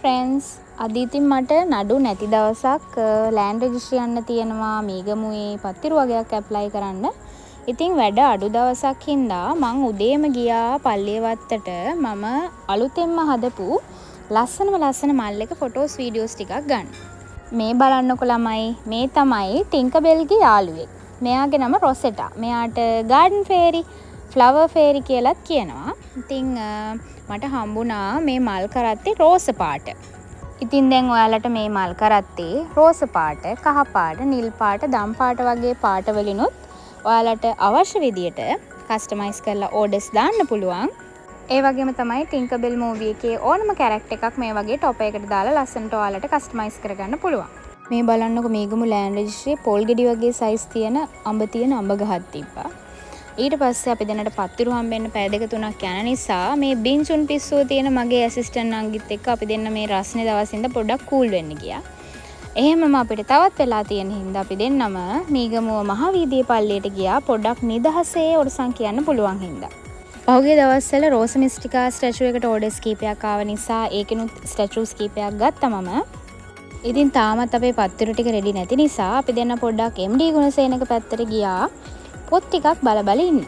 friends. අද ඉතින් මට නඩු නැති දවසක් ලෑන්ඩ් රෙජිස්ට්‍රි යන්න තියෙනවා මීගමුවේ පත්තිරු වගේක් ඇප්ලයි කරන්න. ඉතින් වැඩ අඩු දවසක් හින්දා මං උදේම ගියා පල්ලියවත්තට මම අලුතෙන්ම හදපු ලස්සන මල් එක ෆොටෝස් වීඩියෝස් ටිකක් ගන්න. මේ බලන්නකො ළමයි මේ තමයි ටින්කබෙල්ගේ යාළුවෙක්. මෙයාගේ නම රොසෙටා. මෙයාට ගාඩන් ෆේරි ෆ්ලවර් ෆේරි කියලාත් කියනවා. ඉතින් මට හම්බුණා මේ මල් කරත්තේ රෝස පාට. ඉතින් දැන් ඔයාලට මේ මල් කරත්තේ රෝස පාට, කහ පාට, නිල් පාට, දම් පාට වගේ පාට වලිනුත් ඔයාලට අවශ්‍ය විදියට කස්ටමයිස් කරලා ඕඩර්ස් දාන්න පුළුවන්. ඒ වගේම තමයි ටින්කබෙල් මූවි එකේ ඕනම කැරක්ටර් එකක් මේ වගේ টොප් එකකට දාලා ලස්සනට ඔයාලට කස්ටමයිස් කරගන්න පුළුවන්. මේ බලන්නකො මේගමු ලෑන්ඩ් රෙජිස්ට්‍රියේ පොල් ගෙඩි වගේ සයිස් තියෙන අඹ ගහක් තිබ්බා. ඊට පස්සේ අපි දෙන්නට පත්තිරු හම්බෙන්න පැය දෙක තුනක් යන නිසා මේ බින්චුන් පිස්සුව තියෙන මගේ ඇසිස්ටන්ට් නංගිත් එක්ක අපි දෙන්න මේ රස්නේ දවසින්ද පොඩ්ඩක් කූල් වෙන්න ගියා. එහෙමම අපිට තවත් වෙලා තියෙන හින්දා අපි දෙන්නම මීගමුව මහවීදියේ පල්ලියට ගියා පොඩ්ඩක් නිදහසේ ඔරසන් කියන්න පුළුවන් හින්දා. පහුගිය දවස්වල රෝස මිස්ටිකා ස්ටැචු එකට ඕඩර්ස් කීපයක් ආව නිසා ඒකිනුත් ස්ටැචුස් කීපයක් ගත්තා මම. ඉතින් තාමත් අපේ පත්තිරු ටික රෙඩි නැති නිසා අපි දෙන්න පොඩ්ඩක් MD ගුණසේනක පැත්තට ගියා. පොත් ටිකක් බල ඉන්න.